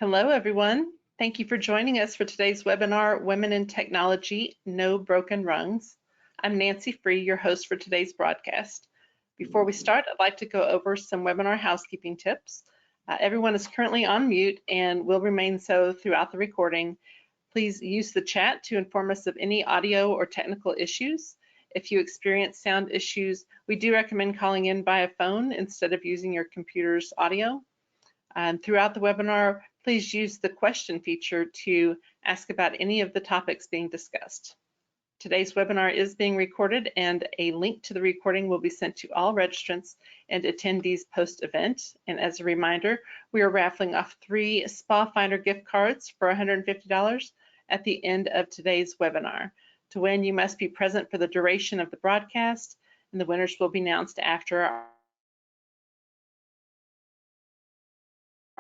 Hello, everyone. Thank you for joining us for today's webinar, Women in Technology, No Broken Rungs. I'm Nancy Free, your host for today's broadcast. Before we start, I'd like to go over some webinar housekeeping tips. Everyone is currently on mute and will remain so throughout the recording. Please use the chat to inform us of any audio or technical issues. If you experience sound issues, we do recommend calling in by a phone instead of using your computer's audio. Throughout the webinar, please use the question feature to ask about any of the topics being discussed. Today's webinar is being recorded, and a link to the recording will be sent to all registrants and attendees post-event. And as a reminder, we are raffling off 3 Spa Finder gift cards for $150 at the end of today's webinar. To win, you must be present for the duration of the broadcast, and the winners will be announced after our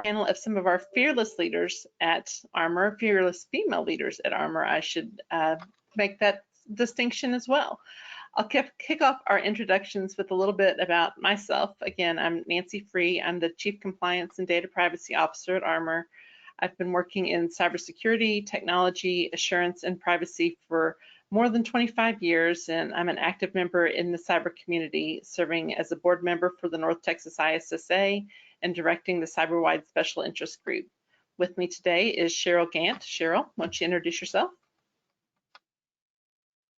panel of some of our fearless leaders at Armor, fearless female leaders at Armor. I should make that distinction as well. I'll kick off our introductions with a little bit about myself. Again, I'm Nancy Free. I'm the Chief Compliance and Data Privacy Officer at Armor. I've been working in cybersecurity, technology, assurance, and privacy for more than 25 years, and I'm an active member in the cyber community, serving as a board member for the North Texas ISSA and directing the cyber-wide special interest group. With me today is Cheryl Gant. Cheryl, why don't you introduce yourself?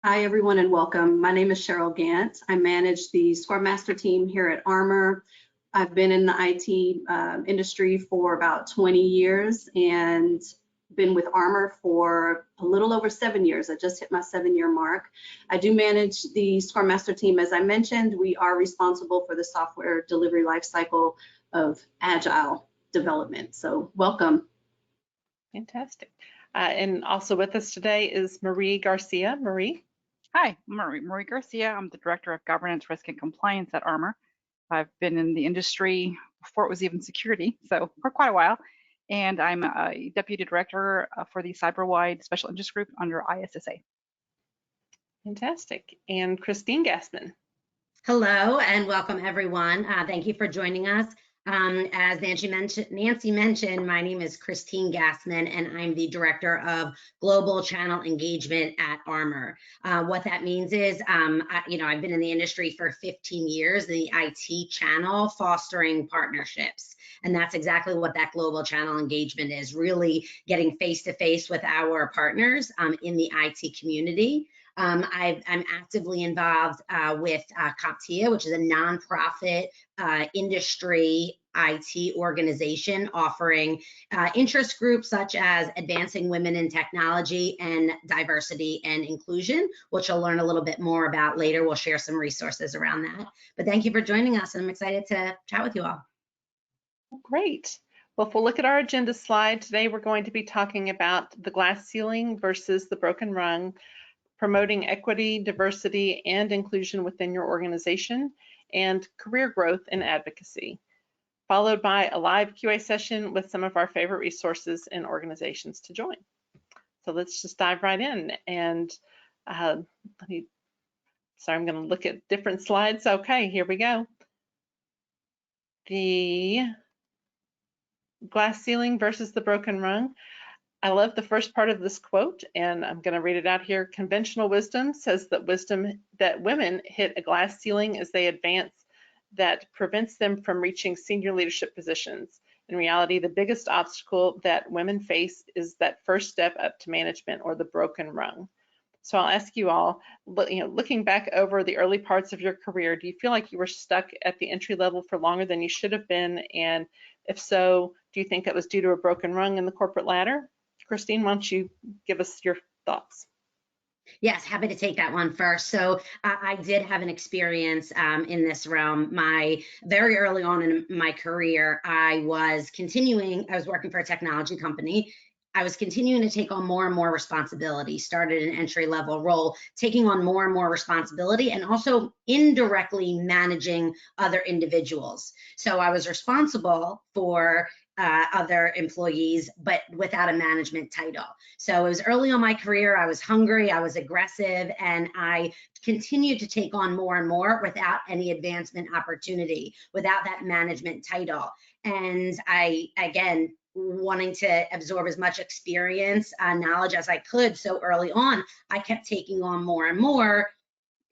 Hi, everyone, and welcome. My name is Cheryl Gant. I manage the Scrum Master team here at Armor. I've been in the IT industry for about 20 years and been with Armor for a little over 7 years. I just hit my 7-year mark. I do manage the Scrum Master team. As I mentioned, we are responsible for the software delivery lifecycle of Agile development. So welcome. Fantastic. And also with us today is Marie Garcia. Marie. Hi, Marie Garcia. I'm the Director of Governance, Risk, and Compliance at Armor. I've been in the industry before it was even security, so for quite a while. And I'm a Deputy Director for the Cyber-wide Special Interest Group under ISSA. Fantastic. And Christine Gassman. Hello and welcome, everyone. Thank you for joining us. As Nancy mentioned, my name is Christine Gassman, and I'm the Director of Global Channel Engagement at Armor. What that means is, I've been in the industry for 15 years, the IT channel, fostering partnerships. And that's exactly what that global channel engagement is, really getting face-to-face with our partners in the IT community. I'm actively involved with CompTIA, which is a nonprofit industry IT organization offering interest groups such as advancing women in technology and diversity and inclusion, which you'll learn a little bit more about later. We'll share some resources around that. But thank you for joining us, and I'm excited to chat with you all. Great. Well, if we'll look at our agenda slide, today we're going to be talking about the glass ceiling versus the broken rung, promoting equity, diversity, and inclusion within your organization, and career growth and advocacy, followed by a live QA session with some of our favorite resources and organizations to join. So let's just dive right in. And I'm going to look at different slides. Okay, here we go. The glass ceiling versus the broken rung. I love the first part of this quote, and I'm going to read it out here. Conventional wisdom says that women hit a glass ceiling as they advance that prevents them from reaching senior leadership positions. In reality, the biggest obstacle that women face is that first step up to management, or the broken rung. So I'll ask you all, looking back over the early parts of your career, do you feel like you were stuck at the entry level for longer than you should have been? And if so, do you think that was due to a broken rung in the corporate ladder? Christine, why don't you give us your thoughts? Yes, happy to take that one first. So I did have an experience in this realm. Very early on in my career, I was working for a technology company. I was continuing to take on more and more responsibility, started an entry-level role, taking on more and more responsibility, and also indirectly managing other individuals. So I was responsible for other employees, but without a management title. So it was early on my career. I was hungry, I was aggressive, and I continued to take on more and more without any advancement opportunity, without that management title. And I, again, wanting to absorb as much experience, knowledge as I could so early on, I kept taking on more and more,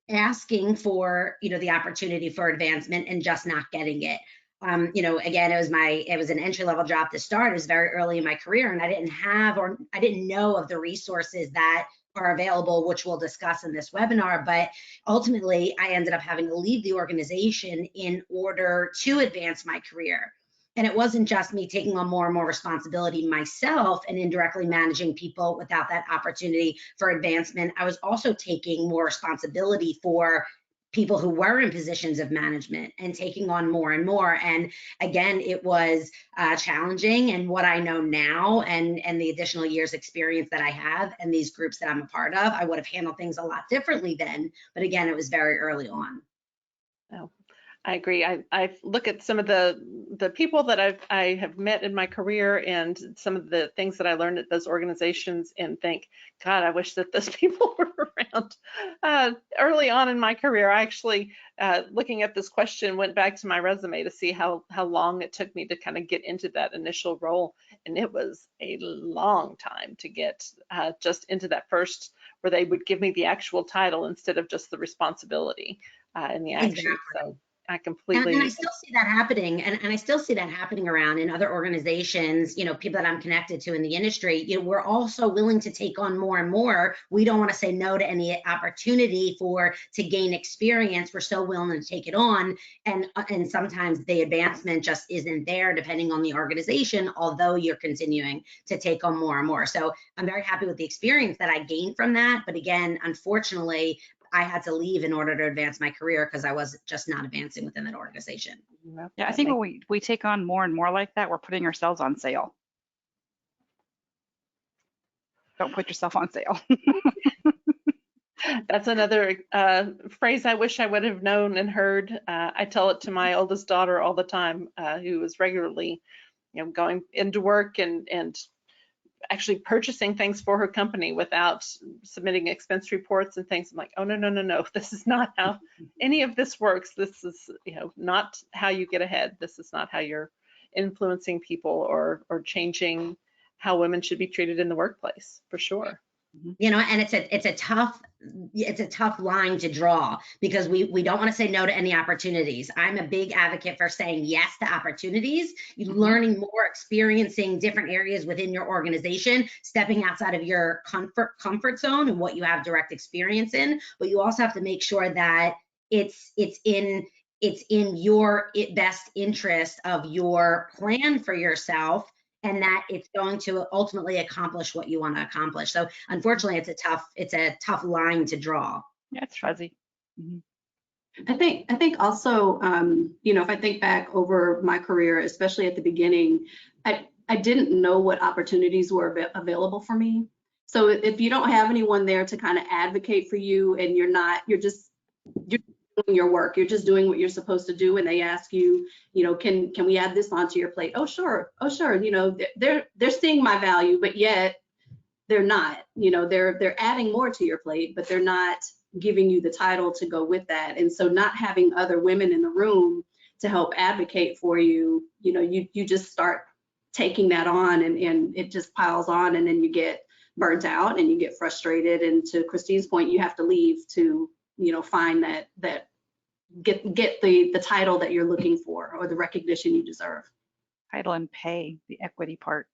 asking for, the opportunity for advancement and just not getting it. Again, it was an entry-level job to start. It was very early in my career, and I didn't know of the resources that are available, which we'll discuss in this webinar. But ultimately, I ended up having to leave the organization in order to advance my career. And it wasn't just me taking on more and more responsibility myself and indirectly managing people without that opportunity for advancement. I was also taking more responsibility for people who were in positions of management and taking on more and more. And again, it was challenging. And what I know now and the additional years experience that I have and these groups that I'm a part of, I would have handled things a lot differently then. But again, it was very early on. Oh, I agree. I look at some of the people that I have met in my career and some of the things that I learned at those organizations and think, God, I wish that those people were around. Early on in my career, I actually, looking at this question, went back to my resume to see how long it took me to kind of get into that initial role. And it was a long time to get just into that first, where they would give me the actual title instead of just the responsibility and the action. Exactly. So I completely. And I still see that happening, and I still see that happening around in other organizations, people that I'm connected to in the industry. We're also willing to take on more and more. We don't want to say no to any opportunity to gain experience. We're so willing to take it on, and sometimes the advancement just isn't there depending on the organization, although you're continuing to take on more and more. So I'm very happy with the experience that I gained from that. But again, unfortunately, I had to leave in order to advance my career because I was just not advancing within that organization. Yeah, I think when we take on more and more like that, we're putting ourselves on sale. Don't put yourself on sale. That's another phrase I wish I would have known and heard. I tell it to my oldest daughter all the time, who is regularly, going into work and actually purchasing things for her company without submitting expense reports and things. I'm like, oh, no. This is not how any of this works. This is, not how you get ahead. This is not how you're influencing people or changing how women should be treated in the workplace, for sure. And it's a tough line to draw because we don't want to say no to any opportunities. I'm a big advocate for saying yes to opportunities, learning more, experiencing different areas within your organization, stepping outside of your comfort zone and what you have direct experience in. But you also have to make sure that it's in your best interest of your plan for yourself, and that it's going to ultimately accomplish what you want to accomplish. So unfortunately, it's a tough line to draw. Yeah, it's fuzzy. I think also, if I think back over my career, especially at the beginning, I didn't know what opportunities were available for me. So if you don't have anyone there to kind of advocate for you, and you're doing your work, you're just doing what you're supposed to do, and they ask you, can we add this onto your plate? Oh sure. They're seeing my value, but yet they're not. They're adding more to your plate, but they're not giving you the title to go with that. And so not having other women in the room to help advocate for you, you just start taking that on, and it just piles on, and then you get burnt out and you get frustrated. And to Christine's point, you have to leave to find that get the title that you're looking for, or the recognition you deserve. Title and pay, the equity part.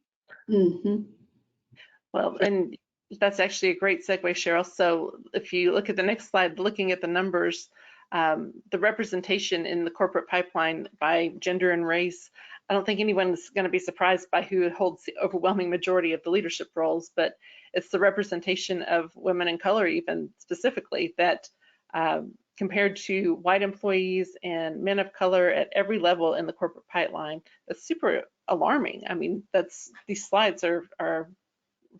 Well, and that's actually a great segue, Cheryl. So if you look at the next slide, looking at the numbers, the representation in the corporate pipeline by gender and race, I don't think anyone's going to be surprised by who holds the overwhelming majority of the leadership roles, but it's the representation of women of color, even specifically, that compared to white employees and men of color at every level in the corporate pipeline, that's super alarming. I mean, these slides are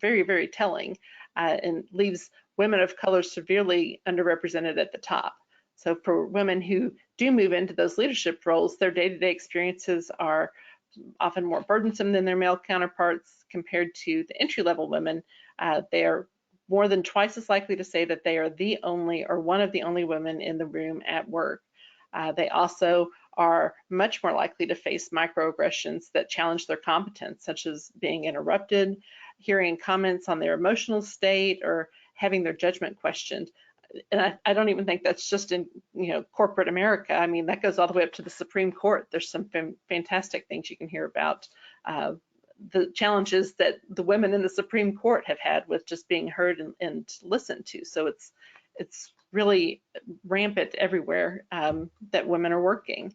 very, very telling, and leaves women of color severely underrepresented at the top. So for women who do move into those leadership roles, their day-to-day experiences are often more burdensome than their male counterparts. Compared to the entry-level women, they are more than twice as likely to say that they are the only or one of the only women in the room at work. They also are much more likely to face microaggressions that challenge their competence, such as being interrupted, hearing comments on their emotional state, or having their judgment questioned. And I don't even think that's just in corporate America. I mean, that goes all the way up to the Supreme Court. There's some fantastic things you can hear about the challenges that the women in the Supreme Court have had with just being heard and listened to. So it's really rampant everywhere that women are working.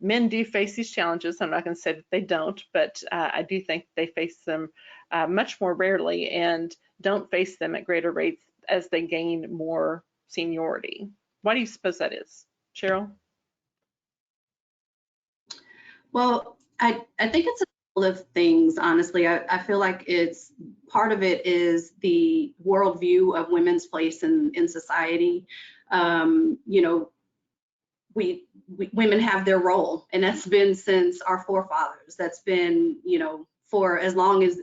Men do face these challenges. I'm not going to say that they don't, but I do think they face them much more rarely and don't face them at greater rates as they gain more seniority. Why do you suppose that is, Cheryl? Well, I think it's a couple of things, honestly. I feel like it's part of it is the worldview of women's place in society. Women have their role, and that's been since our forefathers. That's been, for as long as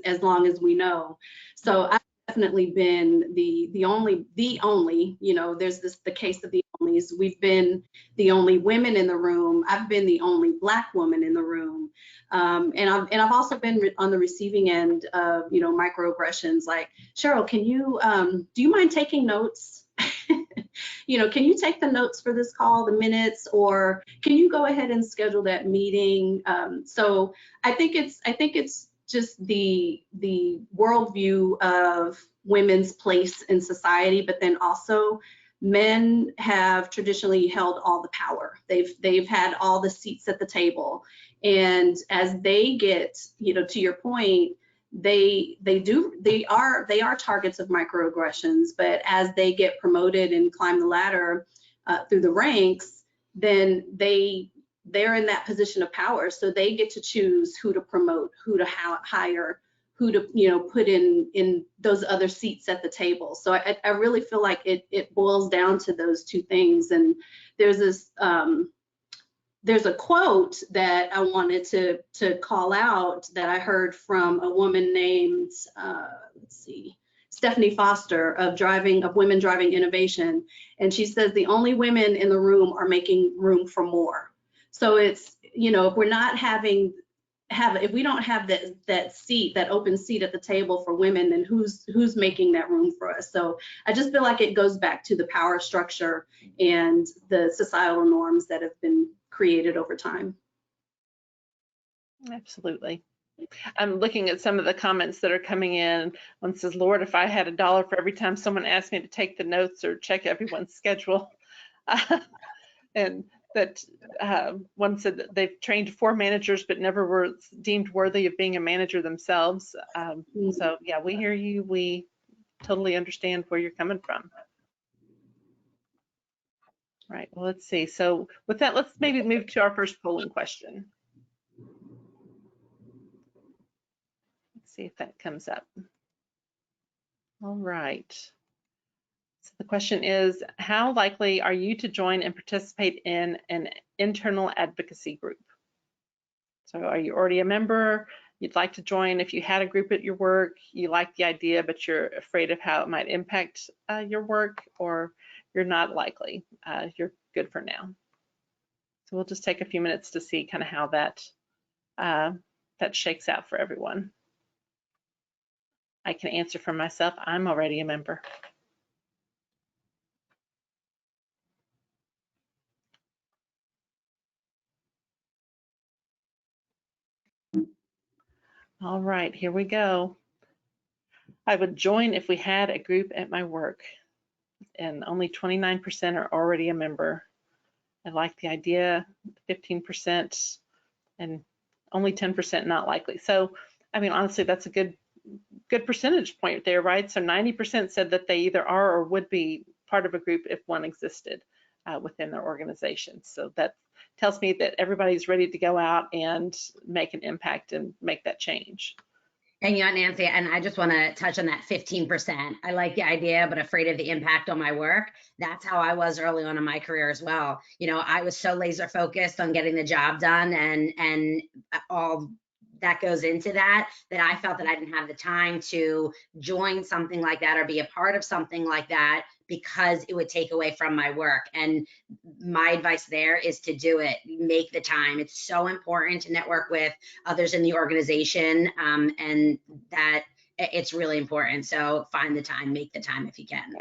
we know. So I've definitely been the only, there's the case of the onlys. We've been the only women in the room. I've been the only Black woman in the room. And I've also been on the receiving end of, microaggressions. Like, Cheryl, can you, do you mind taking notes? Can you take the notes for this call, the minutes, or can you go ahead and schedule that meeting? So I think it's just the worldview of women's place in society, but then also men have traditionally held all the power. They've had all the seats at the table, and as they get, to your point, they are targets of microaggressions, but as they get promoted and climb the ladder through the ranks, then they're in that position of power, so they get to choose who to promote, who to hire, who to put in those other seats at the table. So I really feel like it boils down to those two things. And there's this there's a quote that I wanted to call out that I heard from a woman named, Stephanie Foster of Women Driving Innovation. And she says, the only women in the room are making room for more. So it's, if we're not if we don't have that seat, that open seat at the table for women, then who's making that room for us? So I just feel like it goes back to the power structure and the societal norms that have been created over time. Absolutely. I'm looking at some of the comments that are coming in. One says, Lord, if I had $1 for every time someone asked me to take the notes or check everyone's schedule. And that one said that they've trained 4 managers, but never were deemed worthy of being a manager themselves. So yeah, we hear you. We totally understand where you're coming from. Right, well, let's see. So with that, let's maybe move to our first polling question. Let's see if that comes up. All right. So the question is, how likely are you to join and participate in an internal advocacy group? So are you already a member? You'd like to join if you had a group at your work, you like the idea, but you're afraid of how it might impact your work, or you're not likely, you're good for now. So we'll just take a few minutes to see kind of how that shakes out for everyone. I can answer for myself. I'm already a member. All right, here we go. I would join if we had a group at my work, and only 29% are already a member. I like the idea, 15%, and only 10% not likely. So, I mean, honestly, that's a good percentage point there, right? So 90% said that they either are or would be part of a group if one existed within their organization. So that tells me that everybody's ready to go out and make an impact and make that change. And Nancy, and I just want to touch on that 15%. I like the idea, but afraid of the impact on my work. That's how I was early on in my career as well. I was so laser focused on getting the job done and all that goes into that I felt that I didn't have the time to join something like that or be a part of something like that because it would take away from my work. And my advice there is to do it. Make the time. It's so important to network with others in the organization, and that it's really important. So find the time, make the time if you can.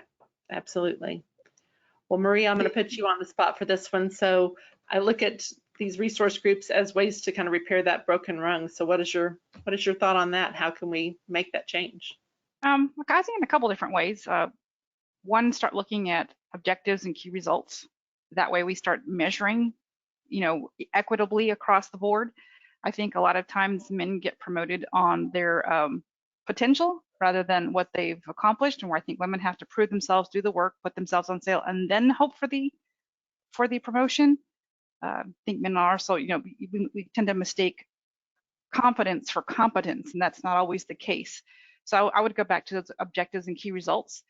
Absolutely. Well, Marie, I'm going to put you on the spot for this one. So I look at these resource groups as ways to kind of repair that broken rung. So what is your thought on that? How can we make that change? Look, I think in a couple different ways. One, start looking at objectives and key results. That way we start measuring, equitably across the board. I think a lot of times men get promoted on their potential rather than what they've accomplished, and where I think women have to prove themselves, do the work, put themselves on sale, and then hope for the promotion. I think men are also, we tend to mistake confidence for competence, and that's not always the case. So I would go back to those objectives and key results.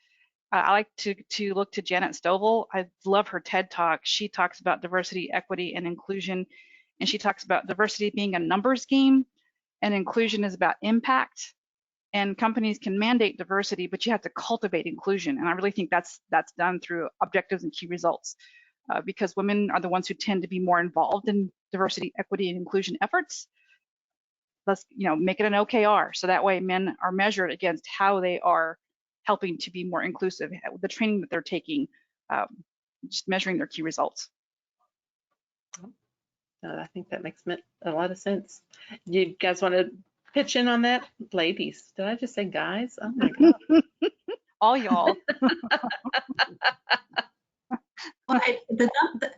I like to look to Janet Stovall. I love her TED Talk. She talks about diversity, equity, and inclusion, and she talks about diversity being a numbers game, and inclusion is about impact. And companies can mandate diversity, but you have to cultivate inclusion. And I really think that's done through objectives and key results, because women are the ones who tend to be more involved in diversity, equity, and inclusion efforts. Let's make it an OKR, so that way men are measured against how they are helping to be more inclusive, the training that they're taking, just measuring their key results. I think that makes a lot of sense. You guys want to pitch in on that? Ladies, did I just say guys? Oh my God. All y'all. Well,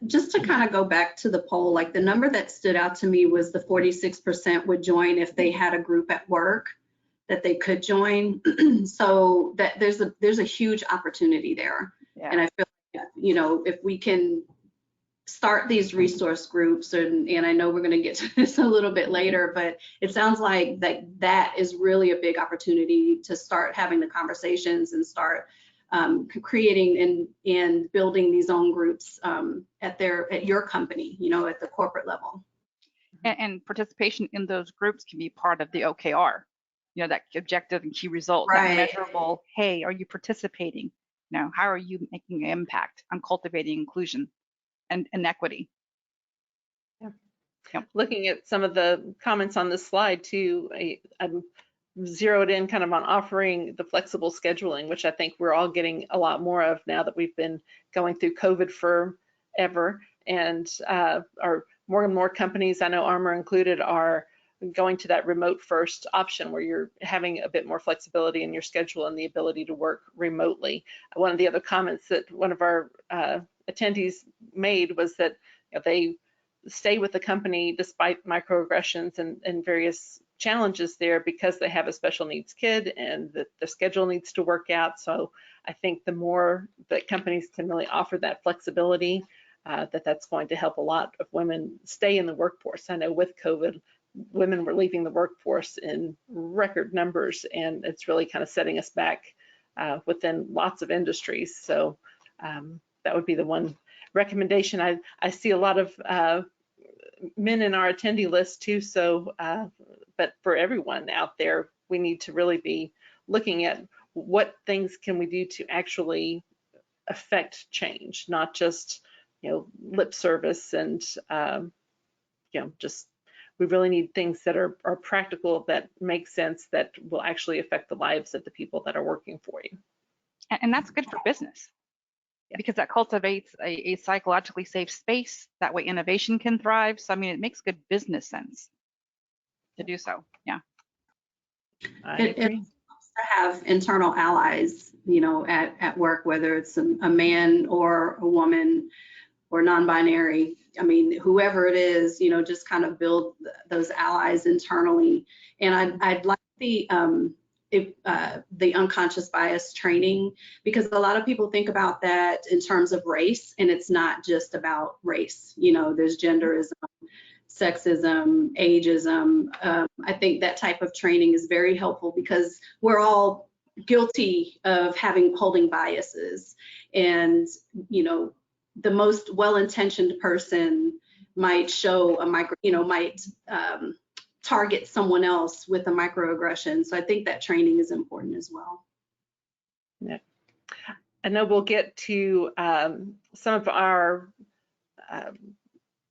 just to kind of go back to the poll, like the number that stood out to me was the 46% would join if they had a group at work that they could join. So that there's a huge opportunity there. Yeah. And I feel like, if we can start these resource groups, and I know we're going to get to this a little bit later, but it sounds like that is really a big opportunity to start having the conversations and start creating and building these own groups at your company, at the corporate level. And participation in those groups can be part of the OKR, that objective and key result, right. That measurable, hey, are you participating? How are you making an impact on cultivating inclusion and equity? Yeah. Yeah. Looking at some of the comments on this slide too, I'm zeroed in kind of on offering the flexible scheduling, which I think we're all getting a lot more of now that we've been going through COVID forever, and more and more companies, I know Armor included, are going to that remote first option where you're having a bit more flexibility in your schedule and the ability to work remotely. One of the other comments that one of our attendees made was that they stay with the company despite microaggressions and various challenges there because they have a special needs kid and that the schedule needs to work out. So I think the more that companies can really offer that flexibility, that's going to help a lot of women stay in the workforce. I know with COVID, women were leaving the workforce in record numbers, and it's really kind of setting us back within lots of industries. So that would be the one recommendation. I see a lot of men in our attendee list too, so but for everyone out there, we need to really be looking at what things can we do to actually affect change, not just lip service and just we really need things that are practical, that make sense, that will actually affect the lives of the people that are working for you. And that's good for business. Yeah. Because that cultivates a psychologically safe space. That way innovation can thrive. So, I mean, it makes good business sense to do so. Yeah. It helps to have internal allies, at work, whether it's a man or a woman or non-binary. I mean, whoever it is, just kind of build those allies internally. And I'd like the unconscious bias training, because a lot of people think about that in terms of race, and it's not just about race. There's genderism, sexism, ageism. I think that type of training is very helpful because we're all guilty of holding biases, and the most well-intentioned person might show might target someone else with a microaggression. So I think that training is important as well. Yeah. I know we'll get to some of our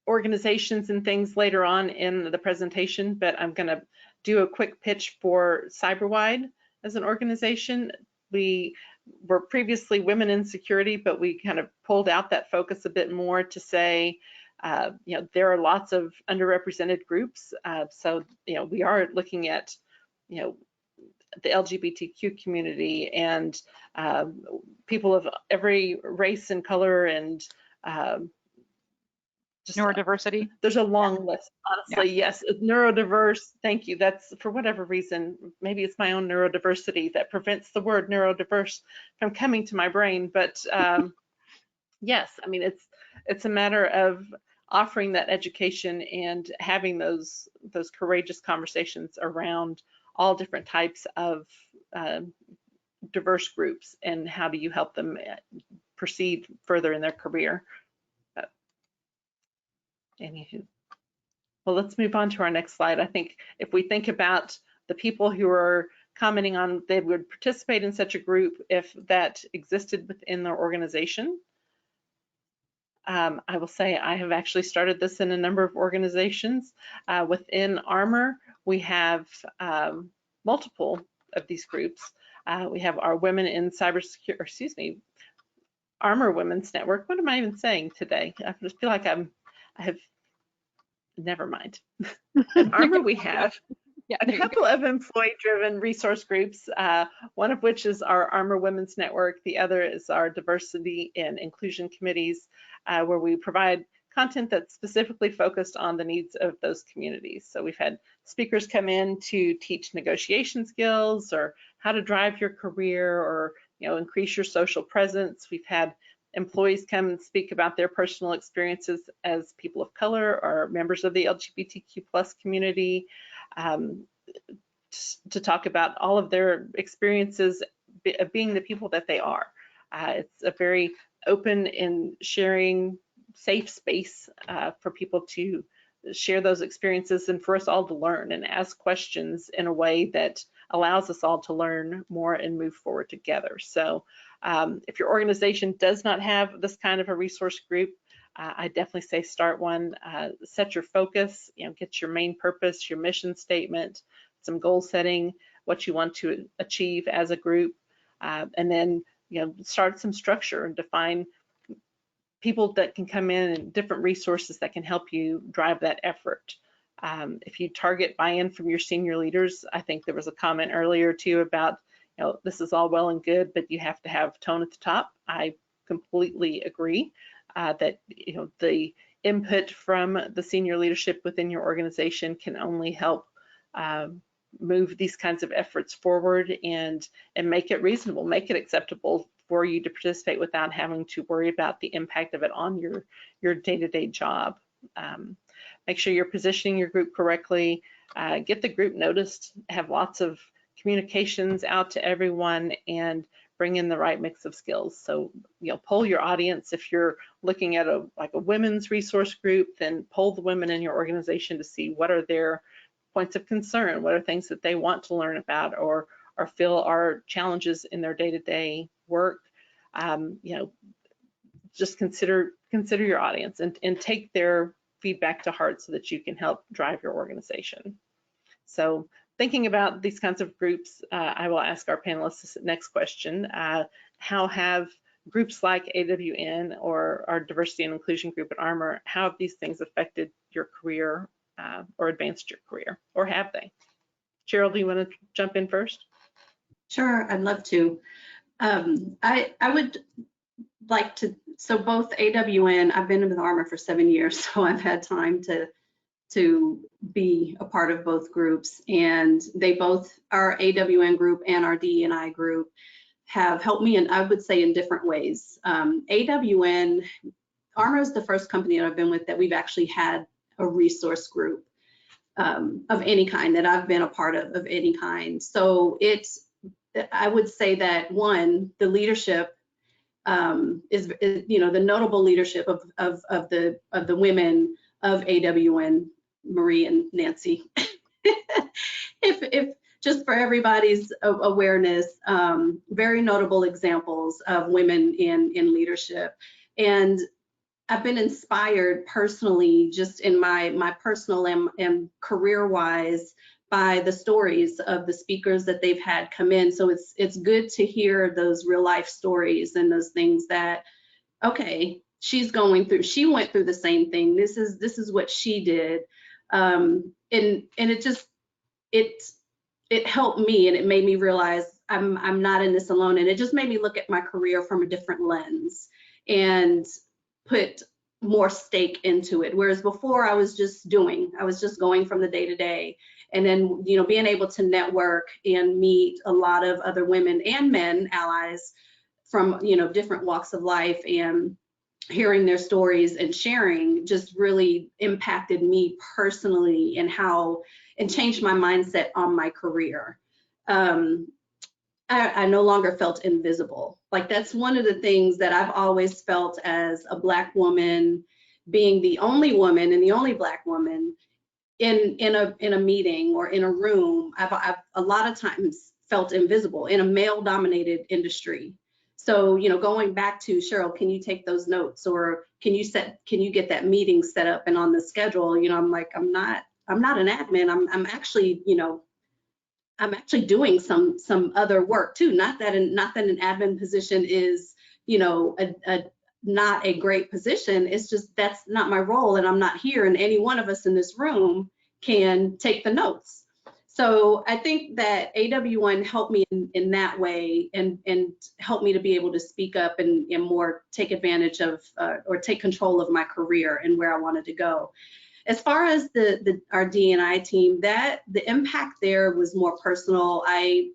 organizations and things later on in the presentation, but I'm going to do a quick pitch for CyberWide as an organization. We were previously Women in Security, but we kind of pulled out that focus a bit more to say, you know, there are lots of underrepresented groups. So, you know, we are looking at, you know, the LGBTQ community and people of every race and color and just Neurodiversity. there's a long list, honestly. Yeah. Yes, neurodiverse. Thank you. That's for whatever reason. Maybe it's my own neurodiversity that prevents the word neurodiverse from coming to my brain. But yes, I mean it's a matter of offering that education and having those courageous conversations around all different types of diverse groups and how do you help them proceed further in their career. Anywho, well, let's move on to our next slide. I think if we think about the people who are commenting on they would participate in such a group if that existed within their organization. I will say I have actually started this in a number of organizations. Within Armor, we have multiple of these groups. We have our Women in Cybersecurity, excuse me, Armor Women's Network. What am I even saying today? I just feel like I have, never mind. At Armor, we have a couple of employee-driven resource groups, one of which is our Armor Women's Network. The other is our Diversity and Inclusion Committees, where we provide content that's specifically focused on the needs of those communities. So we've had speakers come in to teach negotiation skills or how to drive your career or, you know, increase your social presence. We've had employees come and speak about their personal experiences as people of color or members of the LGBTQ+ community, to talk about all of their experiences of being the people that they are. It's a very open and sharing, safe space for people to share those experiences and for us all to learn and ask questions in a way that allows us all to learn more and move forward together. So if your organization does not have this kind of a resource group, I definitely say start one. Set your focus, you know, get your main purpose, your mission statement, some goal setting, what you want to achieve as a group, and then, you know, start some structure and define people that can come in and different resources that can help you drive that effort. If you target buy-in from your senior leaders, I think there was a comment earlier too about, you know, this is all well and good, but you have to have tone at the top. I completely agree that, you know, the input from the senior leadership within your organization can only help move these kinds of efforts forward and make it reasonable, make it acceptable for you to participate without having to worry about the impact of it on your day-to-day job. Make sure you're positioning your group correctly, get the group noticed, have lots of communications out to everyone, and bring in the right mix of skills. So, you know, poll your audience. If you're looking at a women's resource group, then poll the women in your organization to see what are their points of concern, what are things that they want to learn about or feel are challenges in their day-to-day work. You know, just consider your audience and take their feedback to heart so that you can help drive your organization. So thinking about these kinds of groups, I will ask our panelists this next question. How have groups like AWN or our diversity and inclusion group at Armor, how have these things affected your career or advanced your career, or have they? Cheryl, do you want to jump in first? Sure, I'd love to. I would like to, so both AWN, I've been with Armor for 7 years, so I've had time to be a part of both groups, and they both, our AWN group and our DE&I group, have helped me, and I would say in different ways. AWN, Armor is the first company that I've been with that we've actually had a resource group of any kind that I've been a part of any kind. So it's, I would say that one, the leadership is, you know, the notable leadership of the women of AWN, Marie and Nancy. if just for everybody's awareness, very notable examples of women in leadership. And I've been inspired personally, just in my personal and career-wise, by the stories of the speakers that they've had come in. So it's good to hear those real life stories and those things that, okay, she went through the same thing. This is what she did. And it helped me, and it made me realize I'm not in this alone. And it just made me look at my career from a different lens and put more stake into it. Whereas before I was just going from the day to day. And then, being able to network and meet a lot of other women and men allies from, different walks of life, and hearing their stories and sharing just really impacted me personally and changed my mindset on my career. I no longer felt invisible. Like, that's one of the things that I've always felt as a Black woman, being the only woman and the only Black woman in a meeting or in a room. I've a lot of times felt invisible in a male-dominated industry. So, going back to Cheryl, can you take those notes, or can you get that meeting set up and on the schedule? I'm like, I'm not an admin. I'm actually, I'm actually doing some other work too. Not that an admin position is, not a great position. It's just that's not my role, and I'm not here. And any one of us in this room can take the notes. So I think that AW1 helped me in that way, and helped me to be able to speak up and more take advantage of or take control of my career and where I wanted to go. As far as our D&I team, the impact there was more personal. I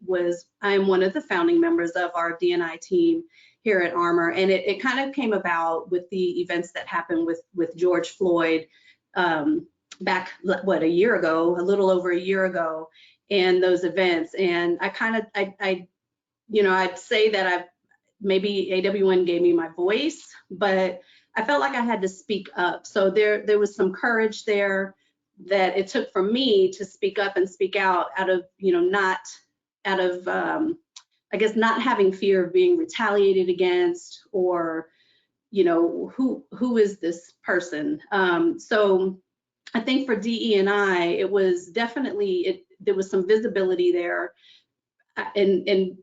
am one of the founding members of our D&I team here at Armor, and it kind of came about with the events that happened with George Floyd back, a year ago, a little over a year ago, and those events. And I'd say that maybe AW1 gave me my voice, but I felt like I had to speak up. So there was some courage there that it took for me to speak up and speak out of, not having fear of being retaliated against, or, who is this person? So I think for DE&I, it was definitely, there was some visibility there in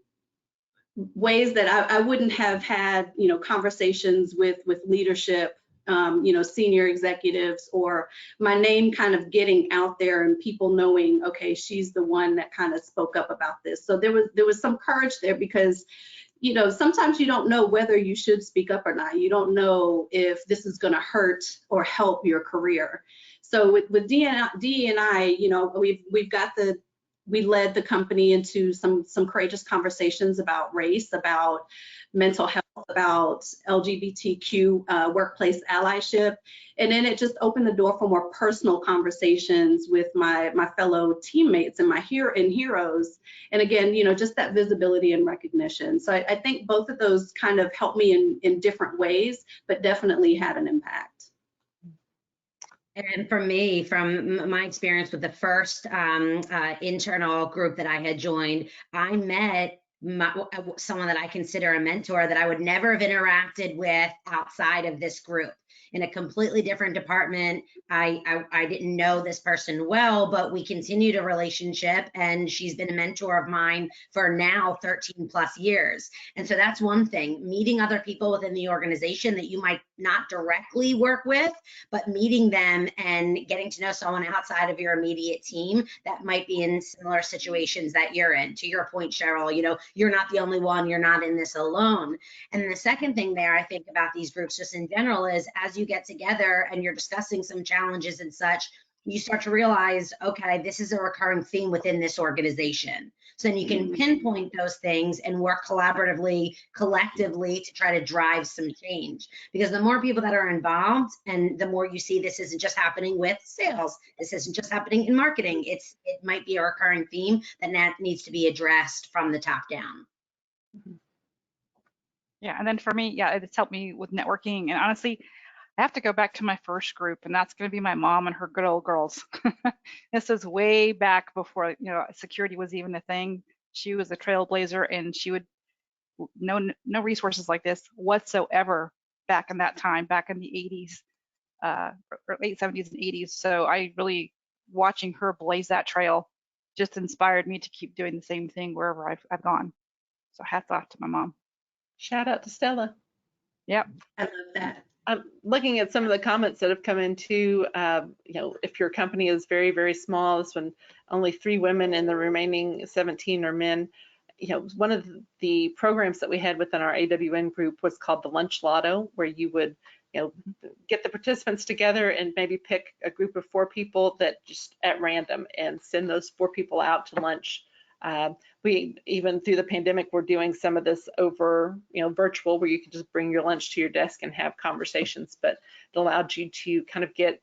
ways that I wouldn't have had, conversations with leadership, senior executives, or my name kind of getting out there and people knowing, okay, she's the one that kind of spoke up about this. So there was some courage there, because, sometimes you don't know whether you should speak up or not. You don't know if this is going to hurt or help your career. So with DE&I, we led the company into some courageous conversations about race, about mental health, about LGBTQ workplace allyship. And then it just opened the door for more personal conversations with my fellow teammates and my heroes. And again, just that visibility and recognition. So I think both of those kind of helped me in different ways, but definitely had an impact. And for me, from my experience with the first internal group that I had joined, I met someone that I consider a mentor that I would never have interacted with outside of this group. In a completely different department. I didn't know this person well, but we continued a relationship, and she's been a mentor of mine for now 13 plus years. And so that's one thing, meeting other people within the organization that you might not directly work with, but meeting them and getting to know someone outside of your immediate team that might be in similar situations that you're in. To your point, Cheryl, you're not the only one, you're not in this alone. And the second thing there, I think about these groups just in general, is as you get together and you're discussing some challenges and such, you start to realize, okay, this is a recurring theme within this organization. So then you can pinpoint those things and work collaboratively, collectively to try to drive some change. Because the more people that are involved, and the more you see this isn't just happening with sales, this isn't just happening in marketing, it might be a recurring theme that needs to be addressed from the top down. Yeah, and then for me, yeah, it's helped me with networking. And honestly, I have to go back to my first group, and that's going to be my mom and her good old girls. This is way back before, you know, security was even a thing. She was a trailblazer, and she would no resources like this whatsoever back in that time, back in the 80s, or late 70s and 80s. So I really, watching her blaze that trail just inspired me to keep doing the same thing wherever I've gone. So hats off to my mom. Shout out to Stella. Yep. I love that. I'm looking at some of the comments that have come in too. You know, if your company is very, very small, this one, only 3 women and the remaining 17 are men. You know, one of the programs that we had within our AWN group was called the Lunch Lotto, where you would, you know, get the participants together and maybe pick a group of 4 people that just at random and send those 4 people out to lunch. We even through the pandemic, we're doing some of this over, you know, virtual, where you can just bring your lunch to your desk and have conversations, but it allowed you to kind of get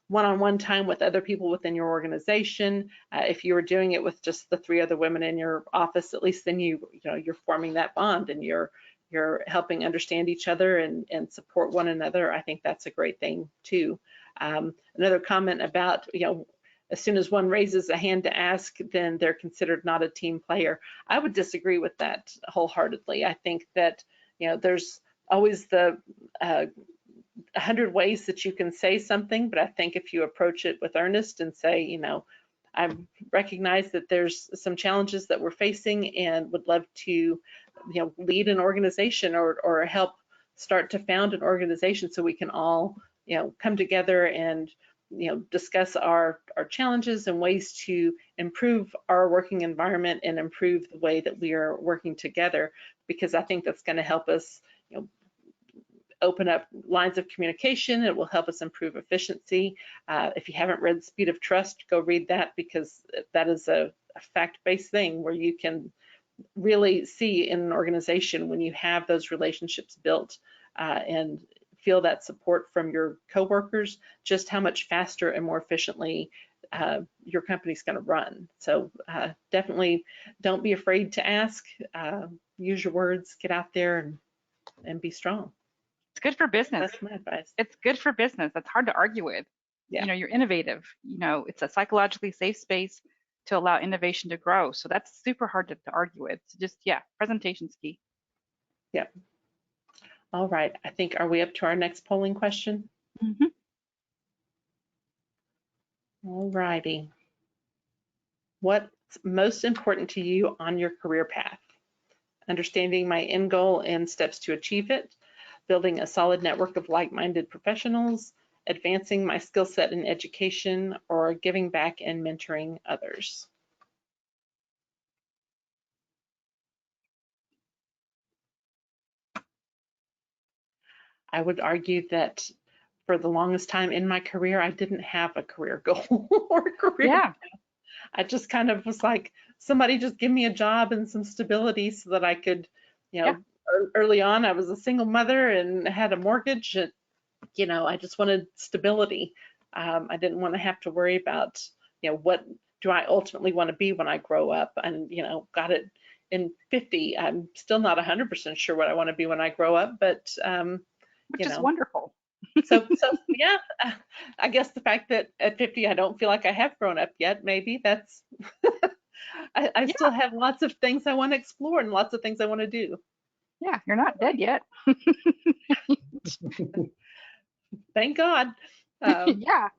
one-on-one time with other people within your organization. If you were doing it with just the 3 other women in your office, at least then you know, you're forming that bond and you're helping understand each other and support one another. I think that's a great thing too. Another comment about, you know, as soon as one raises a hand to ask, then they're considered not a team player. I would disagree with that wholeheartedly. I think that, you know, there's always the 100 ways that you can say something, but I think if you approach it with earnest and say, you know, I recognize that there's some challenges that we're facing and would love to, you know, lead an organization or help start to found an organization so we can all, you know, come together and, you know, discuss our challenges and ways to improve our working environment and improve the way that we are working together, because I think that's going to help us, you know, open up lines of communication. It will help us improve efficiency. If you haven't read Speed of Trust, go read that, because that is a fact-based thing where you can really see in an organization when you have those relationships built and feel that support from your coworkers, just how much faster and more efficiently your company's going to run. So definitely don't be afraid to ask. Use your words, get out there and be strong. It's good for business. That's my advice. It's good for business. That's hard to argue with. Yeah. You know, you're innovative. You know, it's a psychologically safe space to allow innovation to grow. So that's super hard to argue with. So just, yeah, presentation's key. Yep. All right. I think, are we up to our next polling question? Mm-hmm. All righty. What's most important to you on your career path? Understanding my end goal and steps to achieve it, building a solid network of like-minded professionals, advancing my skill set in education, or giving back and mentoring others. I would argue that for the longest time in my career, I didn't have a career goal or career path. I just kind of was like, somebody just give me a job and some stability so that I could, you know, early on, I was a single mother and had a mortgage. And, you know, I just wanted stability. I didn't want to have to worry about, you know, what do I ultimately want to be when I grow up? And, you know, got it in 50. I'm still not 100% sure what I want to be when I grow up, but, Which you is know, wonderful. so yeah, I guess the fact that at 50 I don't feel like I have grown up yet, maybe that's I still have lots of things I want to explore and lots of things I want to do. Yeah, you're not dead yet. Thank God. Yeah.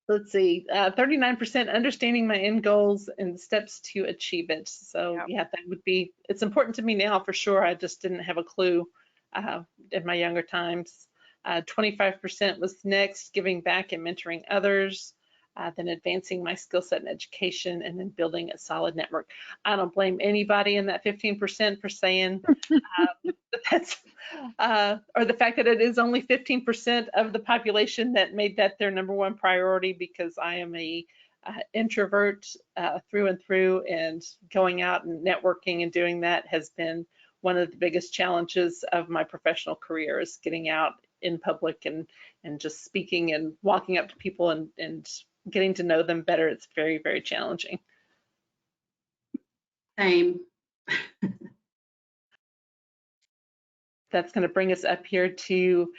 Let's see, 39% understanding my end goals and steps to achieve it. So yeah, that would be, it's important to me now for sure. I just didn't have a clue in my younger times. 25% was next, giving back and mentoring others, then advancing my skill set in education, and then building a solid network. I don't blame anybody in that 15% for saying that's, or the fact that it is only 15% of the population that made that their #1 priority, because I am a introvert through and through, and going out and networking and doing that has been one of the biggest challenges of my professional career, is getting out in public and just speaking and walking up to people and getting to know them better. It's very, very challenging. Same. that's going to bring us up here to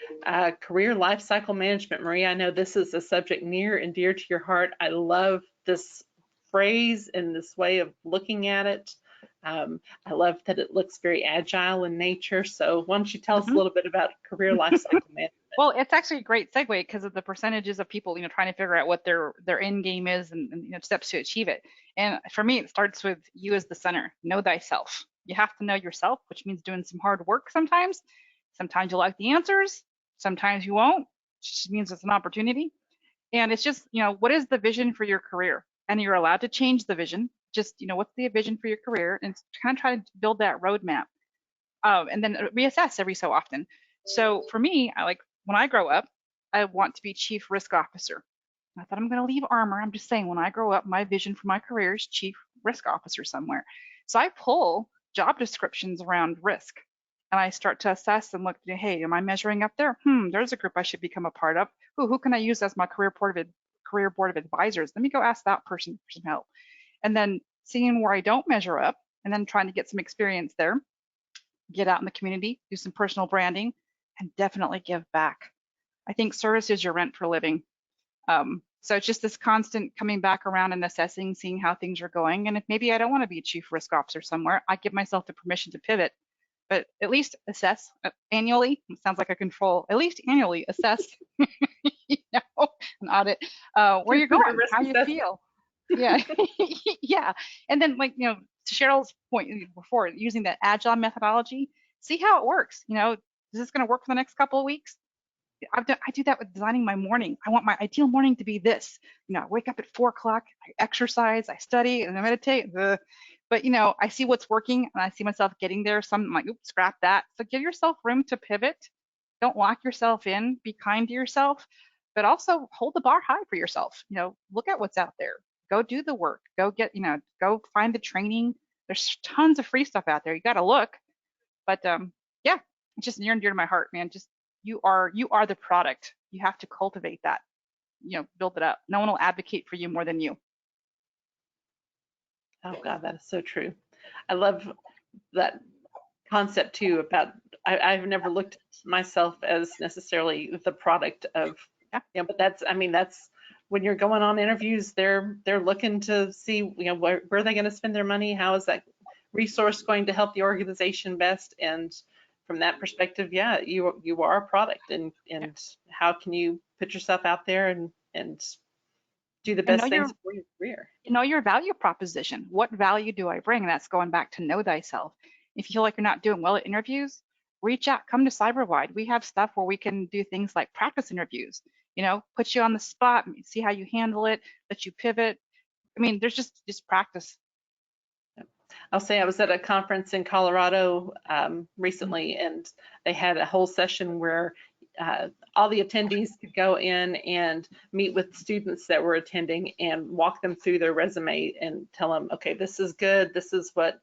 career life cycle management. Maria, I know this is a subject near and dear to your heart. I love this phrase and this way of looking at it. I love that it looks very agile in nature. So why don't you tell us a little bit about career life cycle management? Well, it's actually a great segue because of the percentages of people, trying to figure out what their end game is and steps to achieve it. And for me, it starts with you as the center. Know thyself. You have to know yourself, which means doing some hard work sometimes. Sometimes you'll like the answers. Sometimes you won't, which just means it's an opportunity. And it's just, what is the vision for your career? And you're allowed to change the vision. Just, what's the vision for your career? And kind of try to build that roadmap. And then reassess every so often. So for me, when I grow up, I want to be chief risk officer. Not that I'm going to leave Armor. I'm just saying when I grow up, my vision for my career is chief risk officer somewhere. So I pull job descriptions around risk and I start to assess and look, hey, am I measuring up there? There's a group I should become a part of. Who can I use as my career board of advisors? Let me go ask that person for some help. And then seeing where I don't measure up and then trying to get some experience there, get out in the community, do some personal branding, and definitely give back. I think service is your rent for living. So it's just this constant coming back around and assessing, seeing how things are going. And if maybe I don't want to be a chief risk officer somewhere, I give myself the permission to pivot, but at least assess annually. It sounds like a control, at least annually assess, an audit, where you're going, how you feel. Yeah, yeah. And then to Cheryl's point before, using that agile methodology, see how it works. Is this going to work for the next couple of weeks? I do that with designing my morning. I want my ideal morning to be this. I wake up at 4 o'clock, I exercise, I study, and I meditate. But I see what's working, and I see myself getting there. I'm like, oops, scrap that. So give yourself room to pivot. Don't lock yourself in. Be kind to yourself, but also hold the bar high for yourself. Look at what's out there. Go do the work. Go get, go find the training. There's tons of free stuff out there. You got to look. But yeah, it's just near and dear to my heart, man. Just you are the product. You have to cultivate that. Build it up. No one will advocate for you more than you. Oh God, that is so true. I love that concept too about I've never looked at myself as necessarily the product of, but that's when you're going on interviews, they're looking to see, where are they going to spend their money? How is that resource going to help the organization best? And from that perspective, yeah, you are a product, and how can you put yourself out there and do the best things for your career? Your value proposition. What value do I bring? And that's going back to know thyself. If you feel like you're not doing well at interviews, reach out, come to CyberWide. We have stuff where we can do things like practice interviews, put you on the spot, see how you handle it, let you pivot. There's just practice. I'll say I was at a conference in Colorado recently, and they had a whole session where all the attendees could go in and meet with students that were attending and walk them through their resume and tell them, okay, this is good. This is what,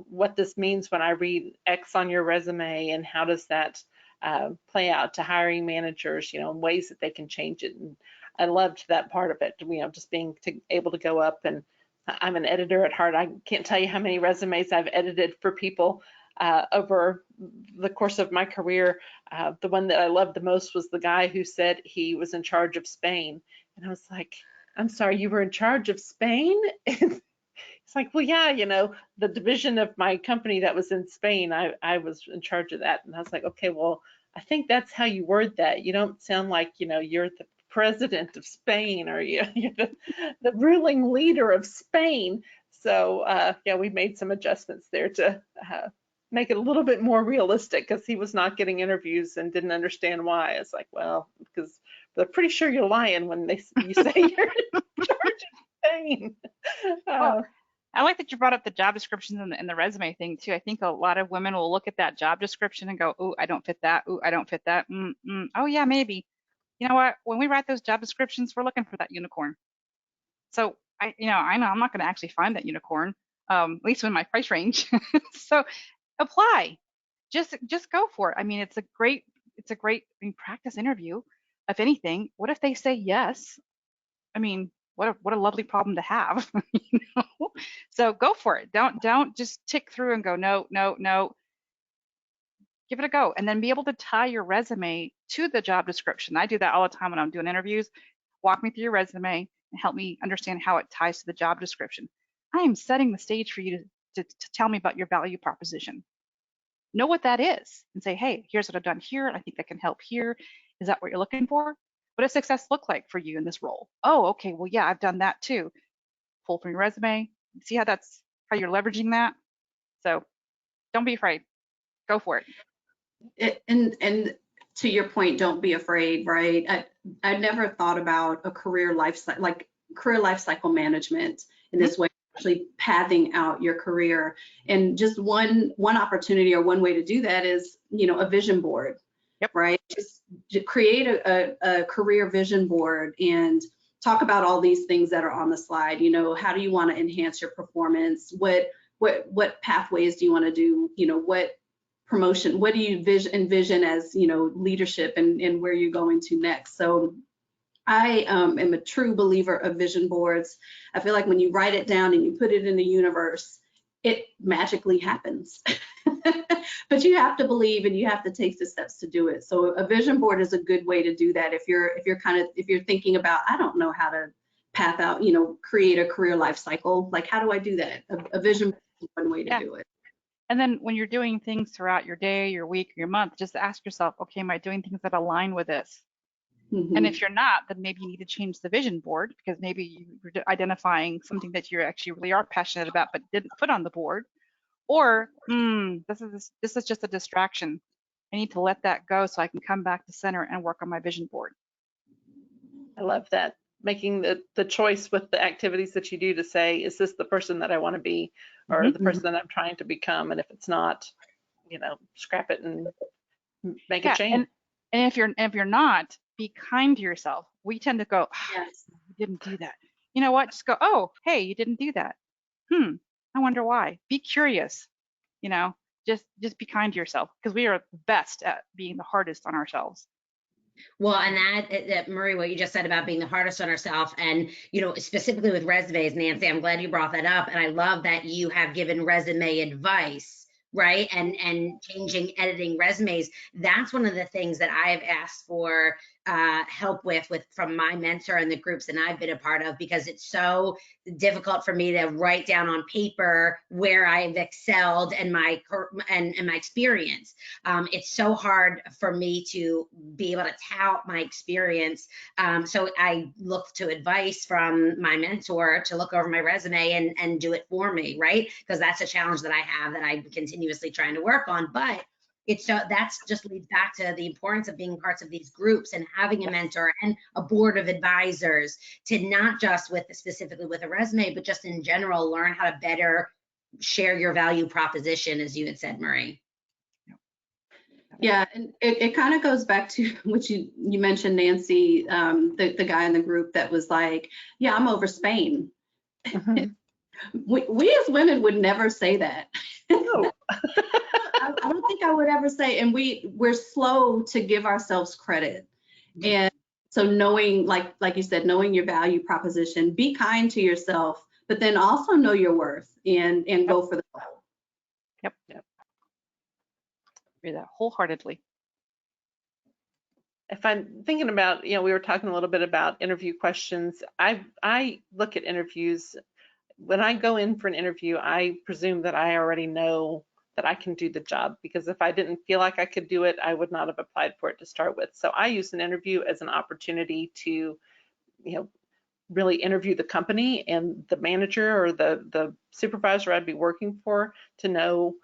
what this means when I read X on your resume, and how does that play out to hiring managers, ways that they can change it. And I loved that part of it, just being able to go up, and I'm an editor at heart. I can't tell you how many resumes I've edited for people over the course of my career. The one that I loved the most was the guy who said he was in charge of Spain. And I was like, I'm sorry, you were in charge of Spain? It's like, well, yeah, the division of my company that was in Spain, I was in charge of that. And I was like, okay, well, I think that's how you word that. You don't sound like, you're the president of Spain, or you're the ruling leader of Spain. So yeah, we made some adjustments there to make it a little bit more realistic, because he was not getting interviews and didn't understand why. It's like, well, because they're pretty sure you're lying when you say you're in charge of Spain. Well, I like that you brought up the job descriptions and the resume thing too. I think a lot of women will look at that job description and go, oh, I don't fit that. Oh, I don't fit that. Oh yeah, maybe. You know what? When we write those job descriptions, we're looking for that unicorn. So I know I'm not going to actually find that unicorn, at least in my price range. So apply. Just go for it. It's a great practice interview. If anything, what if they say yes? What a lovely problem to have. So go for it. Don't just tick through and go no. give it a go, and then be able to tie your resume to the job description. I do that all the time when I'm doing interviews. Walk me through your resume and help me understand how it ties to the job description. I am setting the stage for you to tell me about your value proposition. Know what that is and say, hey, here's what I've done here. I think that can help here. Is that what you're looking for? What does success look like for you in this role? Oh, okay, well, yeah, I've done that too. Pull from your resume. See how you're leveraging that? So don't be afraid. Go for it. And to your point, don't be afraid, right? I never thought about a career life cycle management in this way, actually pathing out your career. And just one opportunity or one way to do that is, a vision board, right? Just to create a career vision board and talk about all these things that are on the slide. How do you want to enhance your performance? What pathways do you want to do? What promotion, what do you envision as, leadership and where you're going to next? So I am a true believer of vision boards. I feel like when you write it down and you put it in the universe, it magically happens. But you have to believe and you have to take the steps to do it. So a vision board is a good way to do that. If you're thinking about, I don't know how to path out, create a career life cycle, like how do I do that? A vision board is one way to do it. And then when you're doing things throughout your day, your week, or your month, just ask yourself, okay, am I doing things that align with this? Mm-hmm. And if you're not, then maybe you need to change the vision board, because maybe you're identifying something that you actually really are passionate about but didn't put on the board. Or this is just a distraction. I need to let that go so I can come back to center and work on my vision board. I love that. Making the choice with the activities that you do to say, is this the person that I want to be, or the person that I'm trying to become? And if it's not, scrap it and make a change. And if you're not, be kind to yourself. We tend to go, yes, you didn't do that. You know what? Just go, oh, hey, you didn't do that. I wonder why. Be curious. Just be kind to yourself, because we are best at being the hardest on ourselves. Well, and that Marie, what you just said about being the hardest on ourselves, and specifically with resumes, Nancy, I'm glad you brought that up, and I love that you have given resume advice, right? And changing, editing resumes. That's one of the things that I've asked for help with from my mentor and the groups that I've been a part of, because it's so difficult for me to write down on paper where I've excelled and my experience. It's so hard for me to be able to tout my experience. So I look to advice from my mentor to look over my resume and do it for me, right? Because that's a challenge that I have that I'm continuously trying to work on. But that's just leads back to the importance of being parts of these groups and having a mentor and a board of advisors to not just specifically with a resume, but just in general, learn how to better share your value proposition, as you had said, Marie. Yeah, and it kind of goes back to what you mentioned, Nancy, the guy in the group that was like, yeah, I'm over Spain. Mm-hmm. we as women would never say that. No. I don't think I would ever say, and we're slow to give ourselves credit. And so knowing, like you said, knowing your value proposition, be kind to yourself, but then also know your worth and go for the goal. Yep. Agree that wholeheartedly. If I'm thinking about, we were talking a little bit about interview questions. I look at interviews. When I go in for an interview, I presume that I already know that I can do the job, because if I didn't feel like I could do it, I would not have applied for it to start with. So I use an interview as an opportunity to, really interview the company and the manager or the supervisor I'd be working for, to know,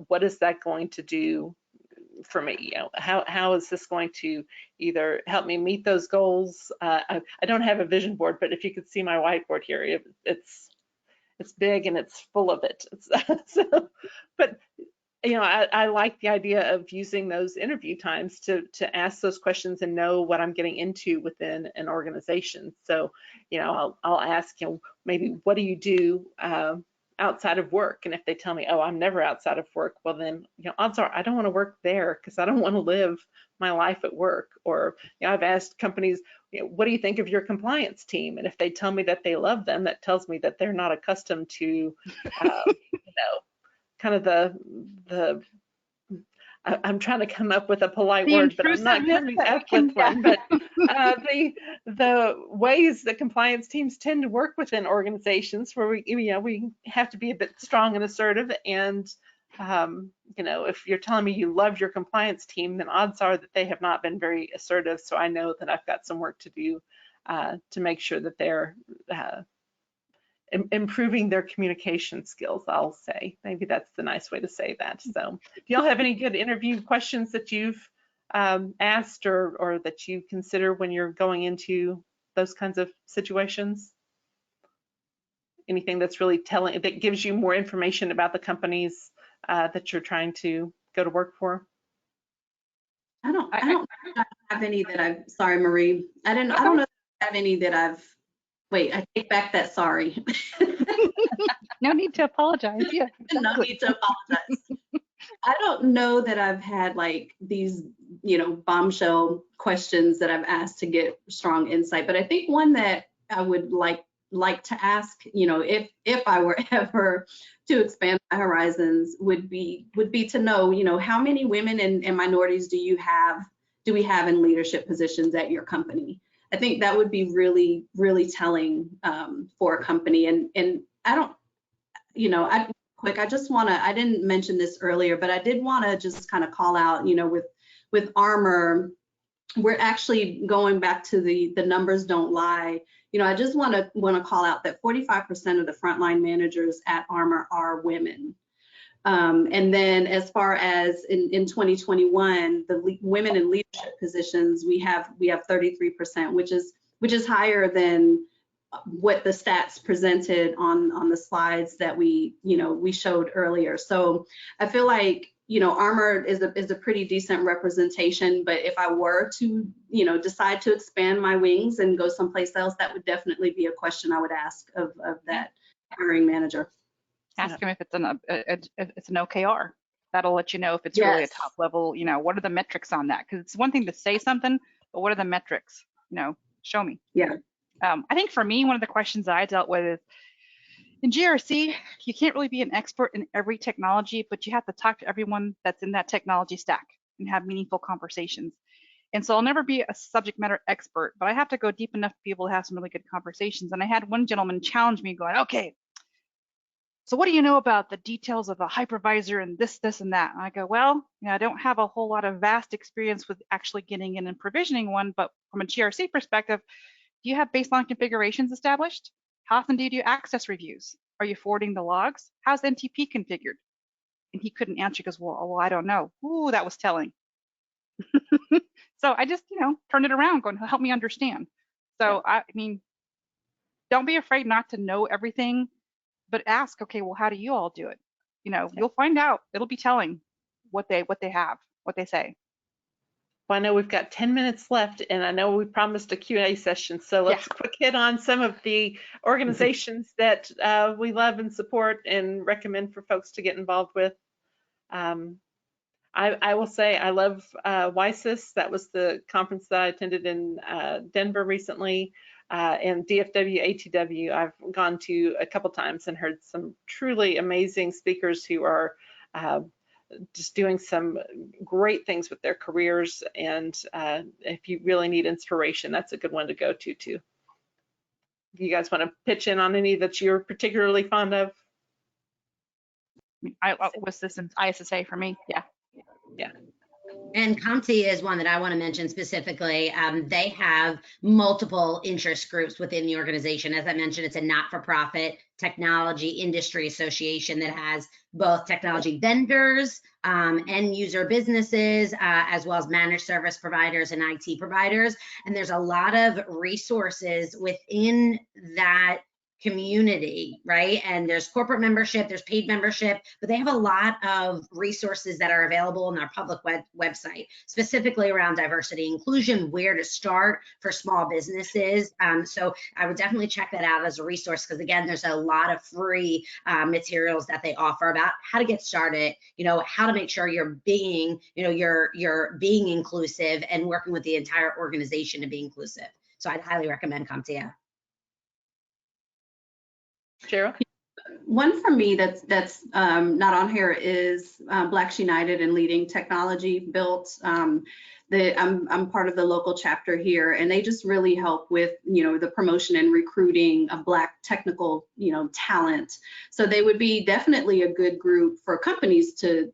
what is that going to do for me? How is this going to either help me meet those goals? I don't have a vision board, but if you could see my whiteboard here, it's big and it's full of it. But I like the idea of using those interview times to ask those questions and know what I'm getting into within an organization. So, I'll ask, maybe what do you do outside of work? And if they tell me, oh, I'm never outside of work, well then, odds are I don't want to work there, because I don't want to live my life at work. Or, I've asked companies, what do you think of your compliance team? And if they tell me that they love them, that tells me that they're not accustomed to, kind of the I'm trying to come up with a polite The word, but I'm not intrusiveness coming that we up can, with one. But the ways that compliance teams tend to work within organizations where we have to be a bit strong and assertive. And if you're telling me you love your compliance team, then odds are that they have not been very assertive. So I know that I've got some work to do to make sure that they're improving their communication skills, I'll say. Maybe that's the nice way to say that. So do y'all have any good interview questions that you've asked or that you consider when you're going into those kinds of situations? Anything that's really telling, that gives you more information about the companies that you're trying to go to work for? I don't have any that I've, sorry, Marie. I don't know if I have any that I've, wait, I take back that sorry. no need to apologize. Yeah, exactly. No need to apologize. I don't know that I've had like these, bombshell questions that I've asked to get strong insight, but I think one that I would like to ask, if I were ever to expand my horizons would be to know, how many women and minorities do we have in leadership positions at your company? I think that would be really, really telling for a company. And I don't, I didn't mention this earlier, but I did want to just kind of call out, with Armor, we're actually going back to the numbers don't lie. I just want to call out that 45% of the frontline managers at Armor are women. And then as far as in 2021, the women in leadership positions, we have 33%, which is higher than what the stats presented on the slides that we showed earlier. So I feel like Armor is a pretty decent representation, but if I were to decide to expand my wings and go someplace else, that would definitely be a question I would ask of that hiring manager. Ask him if it's an OKR. That'll let you know if it's really a top level. What are the metrics on that? Because it's one thing to say something, but what are the metrics? Show me. Yeah. I think for me, one of the questions I dealt with is in GRC, you can't really be an expert in every technology, but you have to talk to everyone that's in that technology stack and have meaningful conversations. And so I'll never be a subject matter expert, but I have to go deep enough to be able to have some really good conversations. And I had one gentleman challenge me going, okay, so what do you know about the details of a hypervisor and this, and that? And I go, well, I don't have a whole lot of vast experience with actually getting in and provisioning one, but from a GRC perspective, do you have baseline configurations established? How often do you do access reviews? Are you forwarding the logs? How's NTP configured? And he couldn't answer because, well, I don't know. Ooh, that was telling. So I just, turned it around, going, help me understand. So I mean, don't be afraid not to know everything, but ask, okay, well, how do you all do it? You'll find out. It'll be telling what they have, what they say. Well, I know we've got 10 minutes left, and I know we promised a Q&A session, so let's quick hit on some of the organizations that we love and support and recommend for folks to get involved with. I will say I love WISIS. That was the conference that I attended in Denver recently, and DFW, ATW. I've gone to a couple times and heard some truly amazing speakers who are just doing some great things with their careers. And if you really need inspiration, that's a good one to go to too. Do you guys want to pitch in on any that you're particularly fond of? Was this in ISSA for me? Yeah. And CompTIA is one that I want to mention specifically. They have multiple interest groups within the organization. As I mentioned, it's a not-for-profit technology industry association that has both technology vendors, end user businesses, as well as managed service providers and IT providers. And there's a lot of resources within that community, right? And there's corporate membership, there's paid membership, but they have a lot of resources that are available on their public website, specifically around diversity inclusion, where to start for small businesses. So I would definitely check that out as a resource, because again, there's a lot of free materials that they offer about how to get started, how to make sure you're being, you're being inclusive and working with the entire organization to be inclusive. So I'd highly recommend CompTIA. Cheryl? One for me that's not on here is Blacks United and Leading Technology built. I'm part of the local chapter here, and they just really help with, the promotion and recruiting of Black technical, talent. So they would be definitely a good group for companies to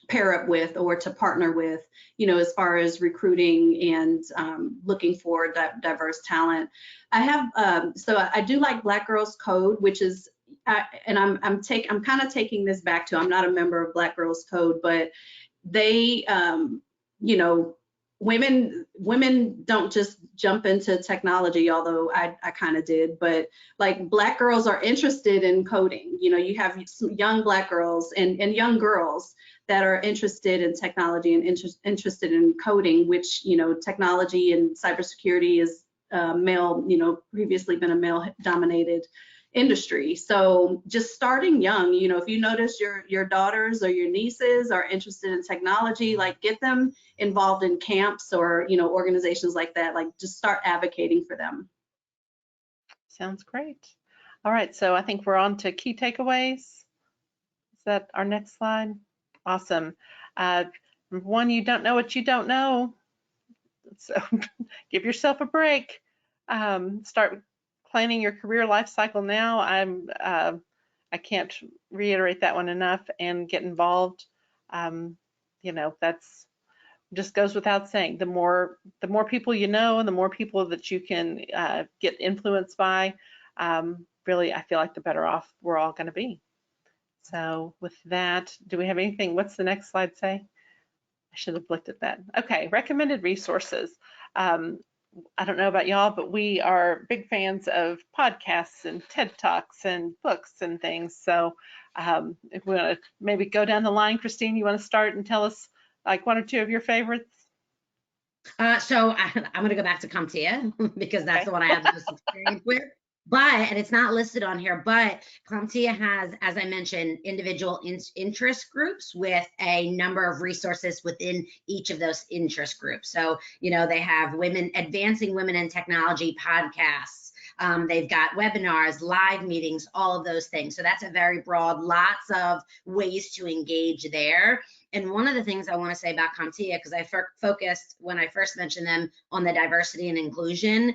pair up with or to partner with, as far as recruiting and looking for diverse talent. I have, so I do like Black Girls Code, which is, and I'm kind of taking this back to, I'm not a member of Black Girls Code, but they, women don't just jump into technology, although I kind of did, but like Black girls are interested in coding. You have some young Black girls and young girls that are interested in technology and interested in coding, which, technology and cybersecurity is male, previously been a male dominated industry. So just starting young, if you notice your daughters or your nieces are interested in technology, like get them involved in camps or, organizations like that, like just start advocating for them. Sounds great. All right, so I think we're on to key takeaways. Is that our next slide? Awesome. One, you don't know what you don't know. So give yourself a break. Start planning your career life cycle now. I can't reiterate that one enough, and get involved. That's just goes without saying. The more people you know, and the more people that you can get influenced by, really, I feel like the better off we're all going to be. So with that, do we have anything? What's the next slide say? I should have looked at that. Okay, recommended resources. I don't know about y'all, but we are big fans of podcasts and TED Talks and books and things. So if we want to maybe go down the line, Christine, you want to start and tell us like one or two of your favorites? So I'm going to go back to CompTIA because that's the one I have the most experience with. And it's not listed on here, but CompTIA has, as I mentioned, individual interest groups with a number of resources within each of those interest groups. So, they have advancing women in technology podcasts. They've got webinars, live meetings, all of those things. So that's a very broad, lots of ways to engage there. And one of the things I want to say about CompTIA, because I focused when I first mentioned them on the diversity and inclusion,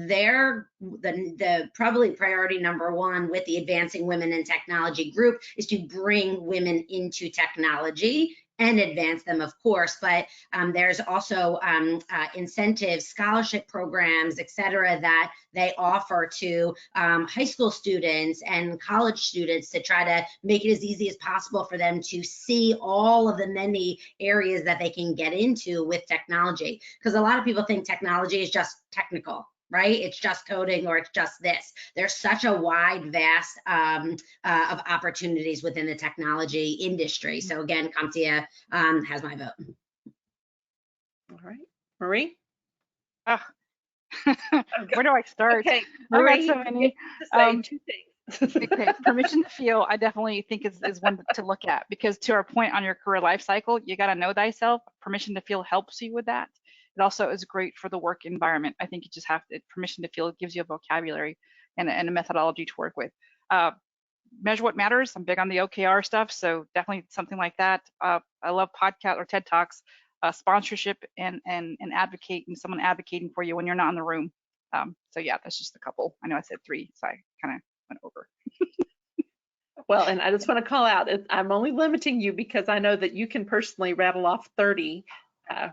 they're the probably priority number one with the Advancing Women in Technology group is to bring women into technology and advance them, of course, but there's also incentives, scholarship programs, et cetera, that they offer to high school students and college students to try to make it as easy as possible for them to see all of the many areas that they can get into with technology. Because a lot of people think technology is just technical, right? It's just coding or it's just this. There's such a wide, vast of opportunities within the technology industry. So again, CompTIA has my vote. All right, Marie? Where do I start? Okay, Marie, I got so many. two things. Okay, permission to feel, I definitely think is one to look at, because to our point on your career life cycle, you got to know thyself. Permission to feel helps you with that. It also is great for the work environment. I think you just have to, permission to feel gives you a vocabulary and a methodology to work with. Measure what matters. I'm big on the OKR stuff, so definitely something like that. I love podcast or TED Talks, sponsorship and advocate, and someone advocating for you when you're not in the room. So yeah, that's just a couple. I know I said three, so I kind of went over. Well, and I just want to call out, I'm only limiting you because I know that you can personally rattle off 30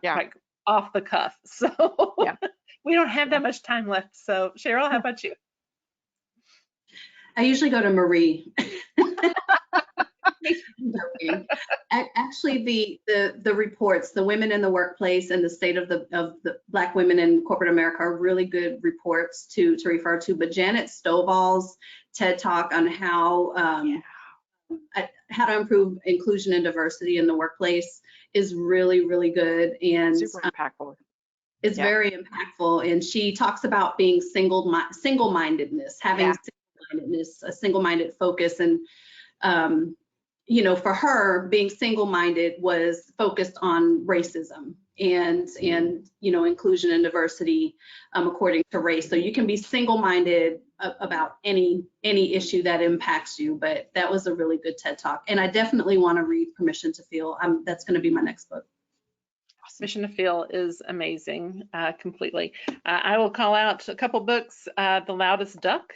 like off the cuff. So we don't have that much time left. So Cheryl, how about you? I usually go to Marie. Actually, the reports, the Women in the Workplace and the State of the Black Women in Corporate America are really good reports to refer to. But Janet Stovall's TED Talk on how to improve inclusion and diversity in the workplace is really, really good, and super impactful. It's very impactful, and she talks about being single-mindedness, having single-mindedness, a single-minded focus, and for her, being single-minded was focused on racism and inclusion and diversity according to race. So you can be single-minded about any issue that impacts you, but that was a really good TED Talk. And I definitely want to read Permission to Feel. That's going to be my next book. Permission to Feel is amazing, completely. I will call out a couple books. The Loudest Duck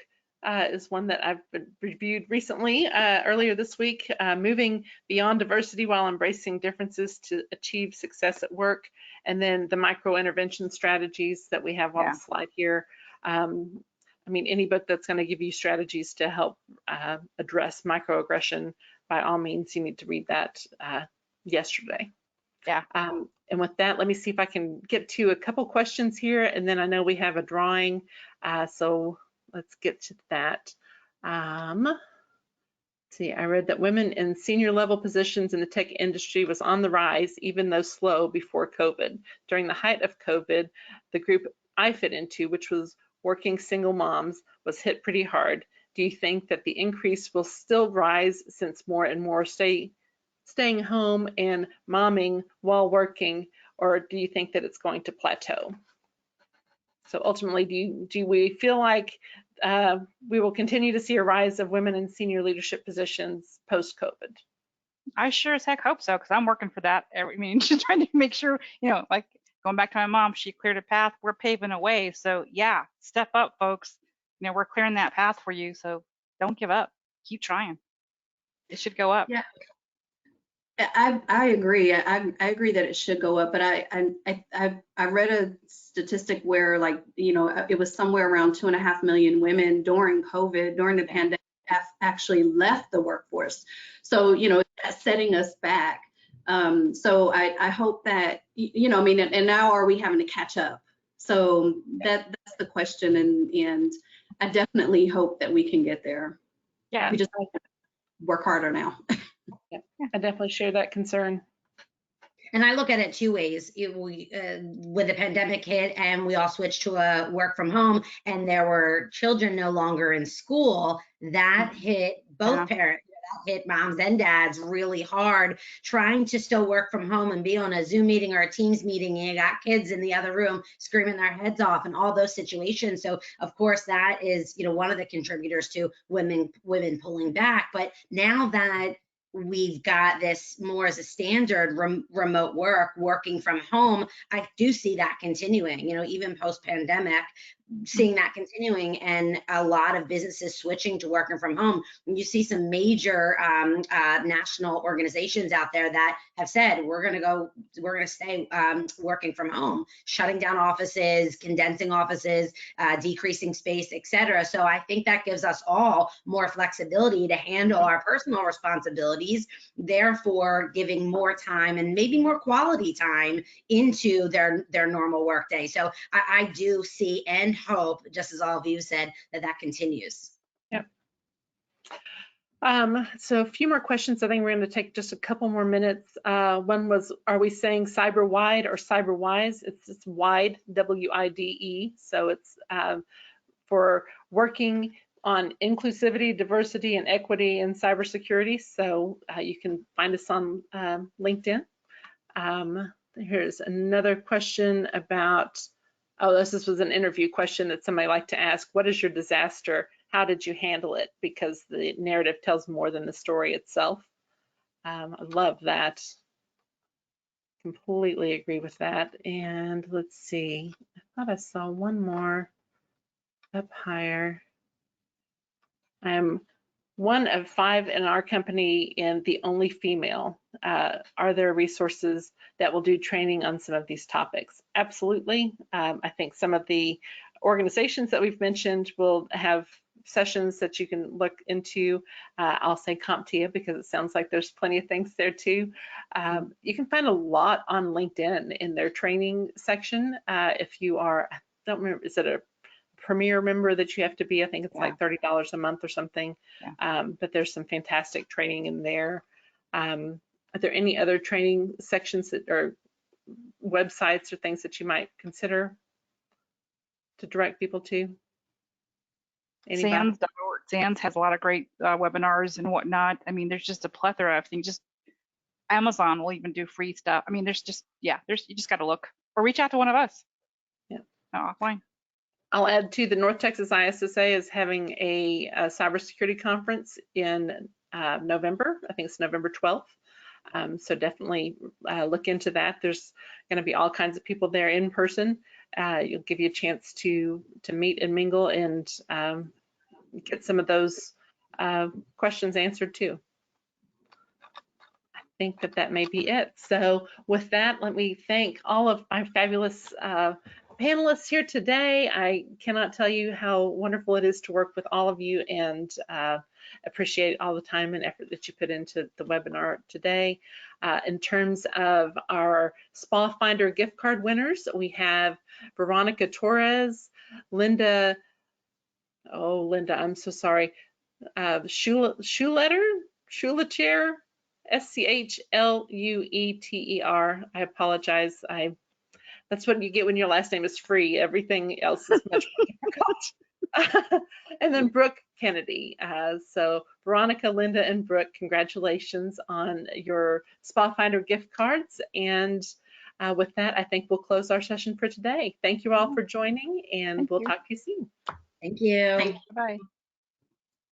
is one that I've reviewed recently, earlier this week. Moving Beyond Diversity While Embracing Differences to Achieve Success at Work. And then the Micro Intervention Strategies that we have on the slide here. I mean, any book that's going to give you strategies to help address microaggression, by all means, you need to read that yesterday. Yeah. And with that, let me see if I can get to a couple questions here, and then I know we have a drawing, so let's get to that. See, I read that women in senior level positions in the tech industry was on the rise, even though slow before COVID. During the height of COVID, the group I fit into, which was working single moms, was hit pretty hard. Do you think that the increase will still rise since more and more staying home and momming while working, or do you think that it's going to plateau? So ultimately, do we feel like we will continue to see a rise of women in senior leadership positions post-COVID? I sure as heck hope so, because I'm working for that. I mean, just trying to make sure, like going back to my mom, she cleared a path, we're paving a way. So yeah, step up, folks. We're clearing that path for you. So don't give up. Keep trying. It should go up. Yeah. I agree. I agree that it should go up, but I read a statistic where it was somewhere around 2.5 million women during COVID, during the pandemic, actually left the workforce. So that's setting us back. So I hope that and now are we having to catch up? So that's the question, and I definitely hope that we can get there. Yeah, we just work harder now. Yeah, I definitely share that concern. And I look at it two ways. With the pandemic hit and we all switched to a work from home, and there were children no longer in school, that hit both parents. That hit moms and dads really hard, trying to still work from home and be on a Zoom meeting or a Teams meeting, and you got kids in the other room screaming their heads off and all those situations. So of course that is one of the contributors to women pulling back. But now that we've got this more as a standard remote working from home, I do see that continuing, even post-pandemic, seeing that continuing, and a lot of businesses switching to working from home. And you see some major national organizations out there that have said, we're going to stay working from home, shutting down offices, condensing offices, decreasing space, etc. So I think that gives us all more flexibility to handle our personal responsibilities, therefore giving more time and maybe more quality time into their normal workday. So I do see and hope, just as all of you said, that continues. Yep. So a few more questions. I think we're going to take just a couple more minutes. One was, are we saying cyber wide or cyber wise? It's wide, W-I-D-E. So it's for working on inclusivity, diversity, and equity in cybersecurity. So you can find us on LinkedIn. Here's another question about, this was an interview question that somebody liked to ask. What is your disaster? How did you handle it? Because the narrative tells more than the story itself. I love that. Completely agree with that. And let's see, I thought I saw one more up higher. I'm one of 5 in our company and the only female. Are there resources that will do training on some of these topics? Absolutely. I think some of the organizations that we've mentioned will have sessions that you can look into. I'll say CompTIA because it sounds like there's plenty of things there too. You can find a lot on LinkedIn in their training section. If you are, I don't remember, is it a Premier member that you have to be? I think it's like $30 a month or something. But there's some fantastic training in there. Are there any other training sections that or websites or things that you might consider to direct people to? Anybody? SANS.org. Sans has a lot of great webinars and whatnot. I mean, there's just a plethora of things. Just Amazon will even do free stuff. I mean, there's just, yeah, you just got to look or reach out to one of us. Yeah. Offline. I'll add to the North Texas ISSA is having a cybersecurity conference in November. I think it's November 12th. So definitely look into that. There's going to be all kinds of people there in person. You'll give you a chance to meet and mingle and get some of those questions answered too. I think that may be it. So with that, let me thank all of my fabulous panelists here today. I cannot tell you how wonderful it is to work with all of you, and appreciate all the time and effort that you put into the webinar today. In terms of our Spa Finder gift card winners, we have Veronica Torres, Linda, I'm so sorry, Schuleter, Schlueter, I apologize. That's what you get when your last name is free. Everything else is much more difficult. And then Brooke Kennedy. So Veronica, Linda, and Brooke, congratulations on your Spa Finder gift cards. And with that, I think we'll close our session for today. Thank you all for joining, and we'll talk to you soon. Thank you. Thank you. Bye.